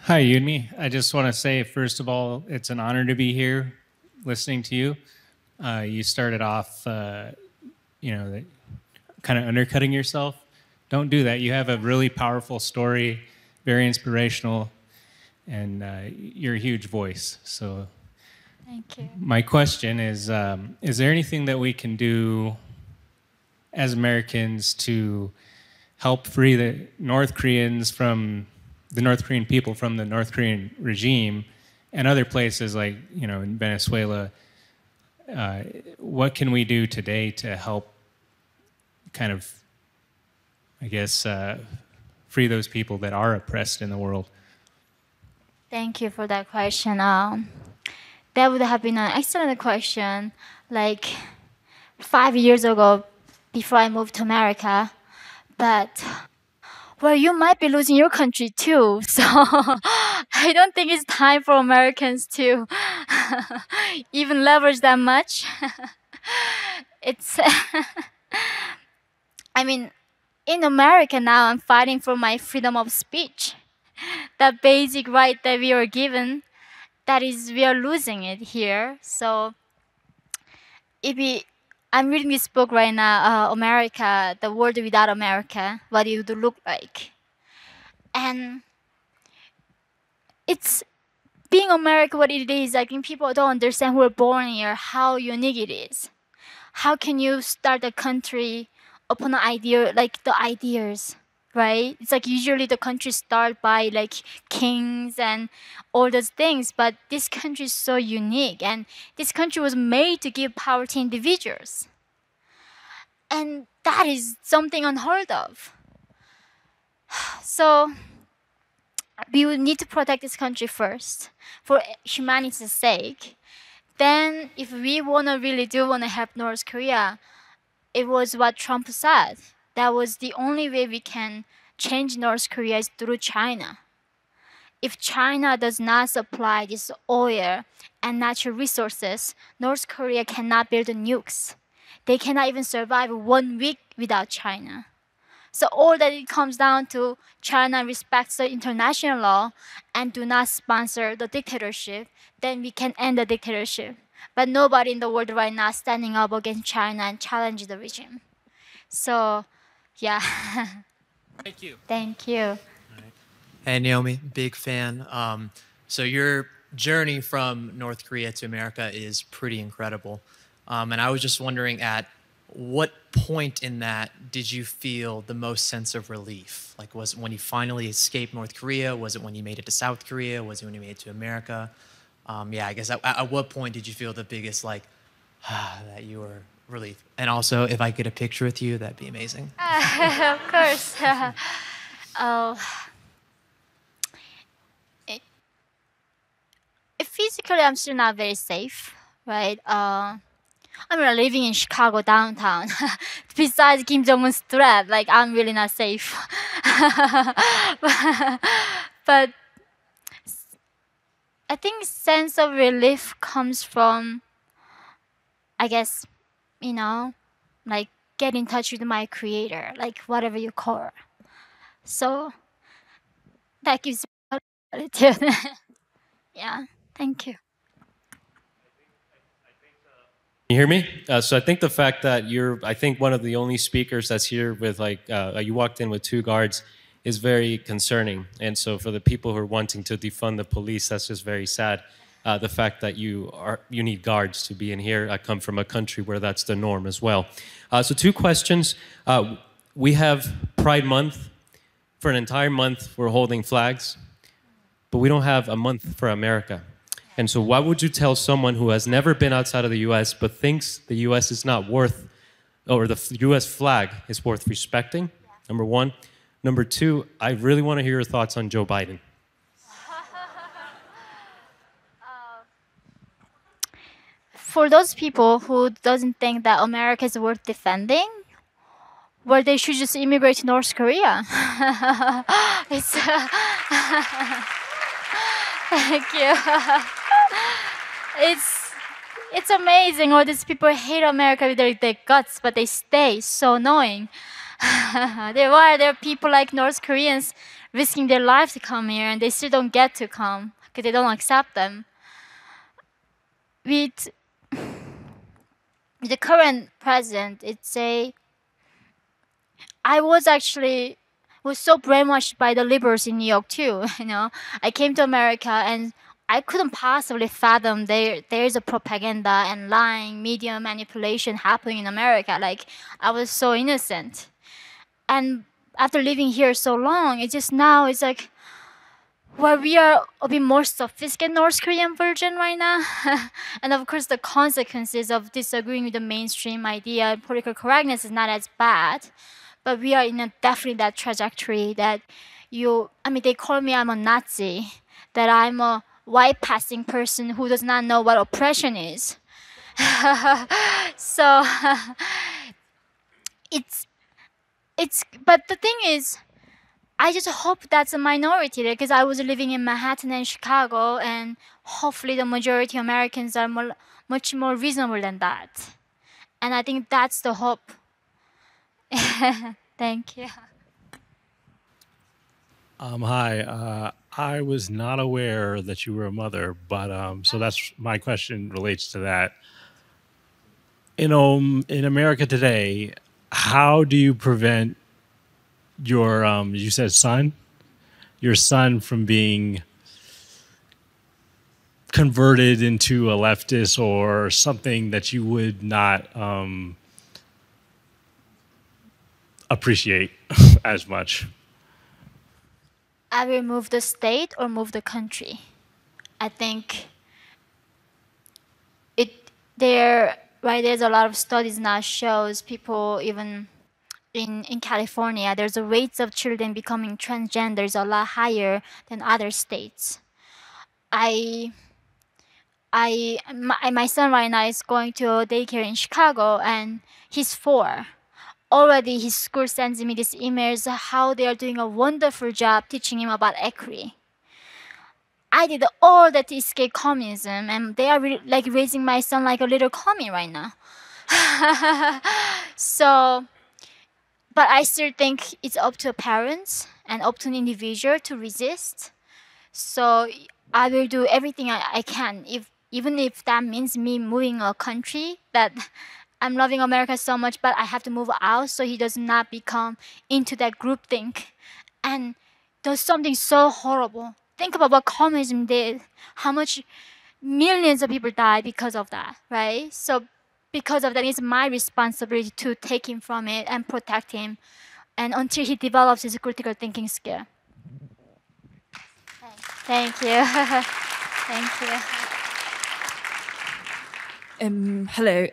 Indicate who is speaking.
Speaker 1: Hi, Yeonmi. I just want to say, first of all, it's an honor to be here listening to you. You started off, kind of undercutting yourself. Don't do that. You have a really powerful story, very inspirational, and you're a huge voice. So,
Speaker 2: Thank you.
Speaker 1: my question is there anything that we can do as Americans to help free the North Koreans from the North Korean people from the North Korean regime and other places like, in Venezuela? What can we do today to help kind of, I guess, free those people that are oppressed in the world?
Speaker 2: Thank you for that question. That would have been an excellent question. Like 5 years ago, before I moved to America, but well, you might be losing your country too. So I don't think it's time for Americans to even leverage that much. It's, I mean, in America now, I'm fighting for my freedom of speech. That basic right that we are given, that is, we are losing it here. So if we, I'm reading this book right now, America, the world without America, what it would look like. And it's being America what it is. I think people don't understand who are born here, how unique it is. How can you start a country upon an idea, like the ideas, right? It's like usually the country start by like kings and all those things, but this country is so unique, and this country was made to give power to individuals, and that is something unheard of. So we would need to protect this country first for humanity's sake. Then, if we wanna really do wanna help North Korea, it was what Trump said. That was the only way we can change North Korea is through China. If China does not supply this oil and natural resources, North Korea cannot build nukes. They cannot even survive 1 week without China. So all that it comes down to, China respects the international law and do not sponsor the dictatorship, then we can end the dictatorship. But nobody in the world right now standing up against China and challenge the regime. So, yeah.
Speaker 1: Thank you.
Speaker 2: Thank you.
Speaker 3: Hey, Naomi, big fan. So your journey from North Korea to America is pretty incredible. And I was just wondering, at what point in that did you feel the most sense of relief? Like, was it when you finally escaped North Korea? Was it when you made it to South Korea? Was it when you made it to America? Yeah, I guess at what point did you feel the biggest, like, that you were relieved? And also, if I get a picture with you, that'd be amazing.
Speaker 2: Of course. Oh, it, physically, I'm still not very safe, right? I'm living in Chicago downtown. Besides Kim Jong Un's threat, like I'm really not safe. But I think sense of relief comes from, I guess, you know, like get in touch with my creator, like whatever you call her. So that gives me gratitude. Yeah, thank you.
Speaker 4: You hear me? So I think the fact that I think one of the only speakers that's here with you walked in with two guards is very concerning. And so for the people who are wanting to defund the police, that's just very sad. The fact that you need guards to be in here. I come from a country where that's the norm as well. So two questions. We have Pride Month. For an entire month, we're holding flags, but we don't have a month for America. And so what would you tell someone who has never been outside of the US but thinks the US is not worth, or the US flag is worth respecting? Number one. Number two, I really want to hear your thoughts on Joe Biden.
Speaker 2: For those people who doesn't think that America is worth defending, well, they should just immigrate to North Korea. It's, thank you. It's amazing. All these people hate America with their guts, but they stay. So annoying. There are people like North Koreans risking their lives to come here, and they still don't get to come because they don't accept them. With the current president, I was so brainwashed by the liberals in New York too. I came to America and I couldn't possibly fathom there's a propaganda and lying, media manipulation happening in America. Like, I was so innocent. And after living here so long, it's like, well, we are a bit more sophisticated North Korean version right now. And of course, the consequences of disagreeing with the mainstream idea and political correctness is not as bad. But we are definitely that trajectory that they call me I'm a Nazi, that I'm a white passing person who does not know what oppression is. So but the thing is, I just hope that's a minority there, because I was living in Manhattan and Chicago, and hopefully the majority of Americans are much more reasonable than that. And I think that's the hope. Thank you.
Speaker 5: Hi. I was not aware that you were a mother, but so that's my question relates to that. In America today, how do you prevent your you said your son from being converted into a leftist or something that you would not appreciate as much?
Speaker 2: I will move the state or move the country. I think there's a lot of studies now shows people, even in California, there's a rates of children becoming transgender is a lot higher than other states. My son right now is going to a daycare in Chicago, and he's 4. Already his school sends me these emails how they are doing a wonderful job teaching him about equity. I did all that to escape communism, and they are like raising my son like a little commie right now. So, but I still think it's up to parents and up to an individual to resist. So I will do everything I can, even if that means me moving a country that I'm loving America so much, but I have to move out so he does not become into that groupthink and does something so horrible. Think about what communism did, how much millions of people died because of that, right? So because of that, it's my responsibility to take him from it and protect him, and until he develops his critical thinking skill. Thank you. Thank you.
Speaker 6: Hello.